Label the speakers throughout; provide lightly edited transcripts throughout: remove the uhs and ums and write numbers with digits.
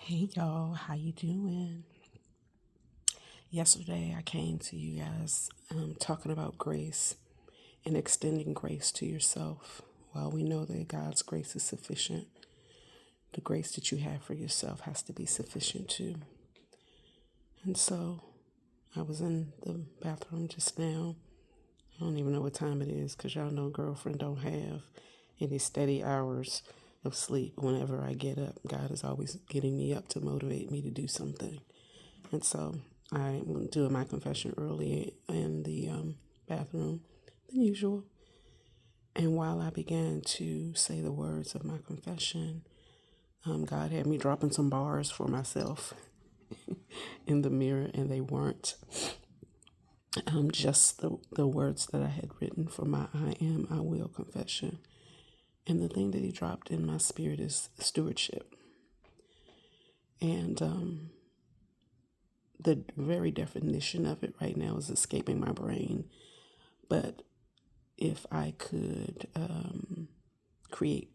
Speaker 1: Hey y'all, how you doing? Yesterday I came to you guys talking about grace and extending grace to yourself. Well, we know that God's grace is sufficient. The grace that you have for yourself has to be sufficient too. And so I was in the bathroom just now. I don't even know what time it is because y'all know girlfriend don't have any steady hours of sleep. Whenever I get up, God is always getting me up to motivate me to do something. And so I'm doing my confession early in the bathroom than usual. And while I began to say the words of my confession, God had me dropping some bars for myself in the mirror, and they weren't just the words that I had written for my I am, I will confession. And the thing that he dropped in my spirit is stewardship. And the very definition of it right now is escaping my brain. But if I could create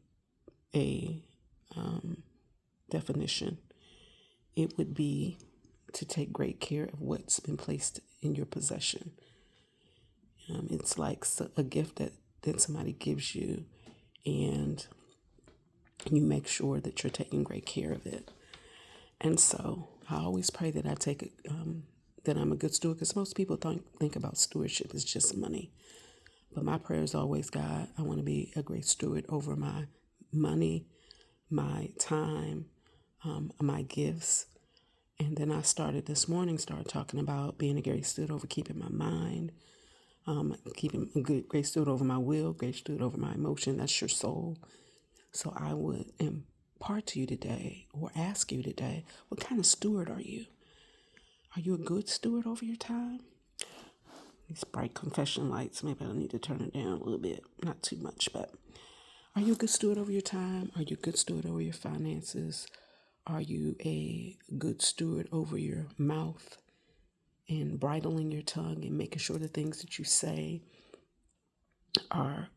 Speaker 1: a definition, it would be to take great care of what's been placed in your possession. It's like a gift that somebody gives you, and you make sure that you're taking great care of it. And so I always pray that I take it, that I'm a good steward, because most people think about stewardship as just money. But my prayer is always, God, I want to be a great steward over my money, my time, my gifts. And then I started talking about being a great steward over keeping my mind, keeping a great steward over my will, great steward over my emotion. That's your soul. So I would impart to you today, or ask you today, what kind of steward are you? Are you a good steward over your time? These bright confession lights, maybe I need to turn it down a little bit, not too much, but are you a good steward over your time? Are you a good steward over your finances? Are you a good steward over your mouth and bridling your tongue and making sure the things that you say are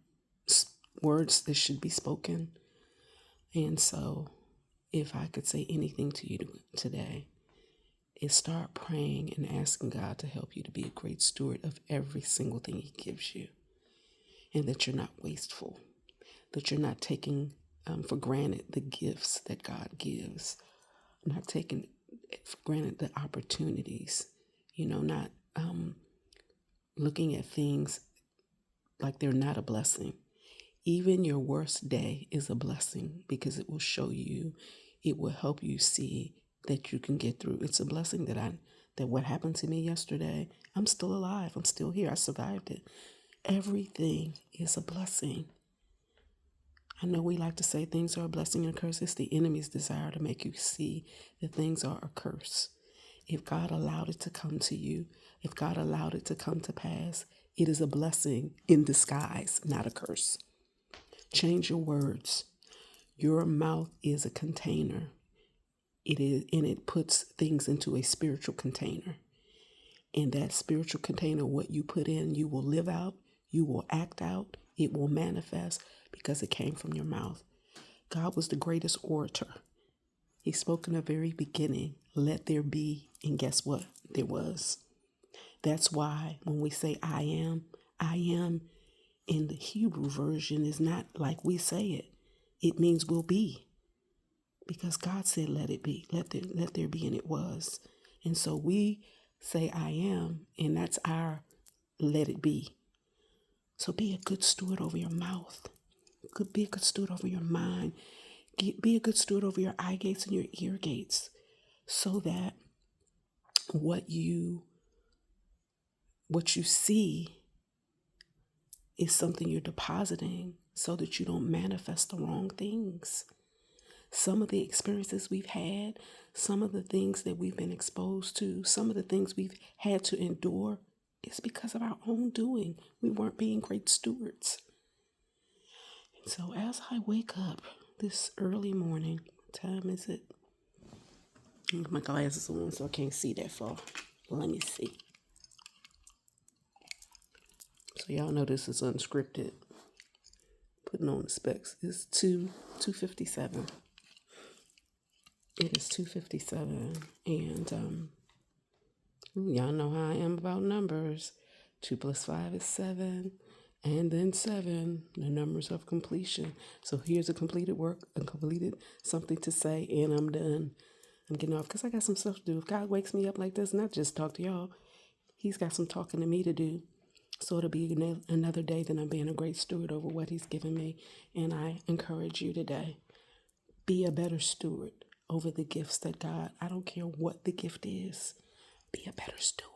Speaker 1: words that should be spoken? And so if I could say anything to you today, is start praying and asking God to help you to be a great steward of every single thing he gives you, and that you're not wasteful, that you're not taking for granted the gifts that God gives, not taking for granted the opportunities, not looking at things like they're not a blessing. Even your worst day is a blessing, because it will show you, it will help you see that you can get through. It's a blessing that what happened to me yesterday, I'm still alive. I'm still here. I survived it. Everything is a blessing. I know we like to say things are a blessing and a curse. It's the enemy's desire to make you see that things are a curse. If God allowed it to come to you, if God allowed it to come to pass, it is a blessing in disguise, not a curse. Change your words. Your mouth is a container. It is, and it puts things into a spiritual container. In that spiritual container, what you put in, you will live out, you will act out, it will manifest, because it came from your mouth. God was the greatest orator. He spoke in the very beginning, let there be, and guess what? There was. That's why when we say I am in the Hebrew version is not like we say it. It means will be. Because God said, let it be, let there be, and it was. And so we say I am, and that's our let it be. So be a good steward over your mouth. Be a good steward over your mind. Be a good steward over your eye gates and your ear gates, so that what you see is something you're depositing, so that you don't manifest the wrong things. Some of the experiences we've had, some of the things that we've been exposed to, some of the things we've had to endure, is because of our own doing. We weren't being great stewards. And so as I wake up this early morning, what time is it? My glasses on, so I can't see that far. Let me see. So y'all know this is unscripted. Putting on the specs. It's 2:57. It is 2:57, and y'all know how I am about numbers. 2 + 5 is 7, and then 7, the numbers of completion. So here's a completed work, a completed something to say, and I'm done. I'm getting off because I got some stuff to do. If God wakes me up like this, not just talk to y'all, He's got some talking to me to do. So it'll be another day that I'm being a great steward over what He's given me. And I encourage you today, be a better steward over the gifts that God, I don't care what the gift is, be a better steward.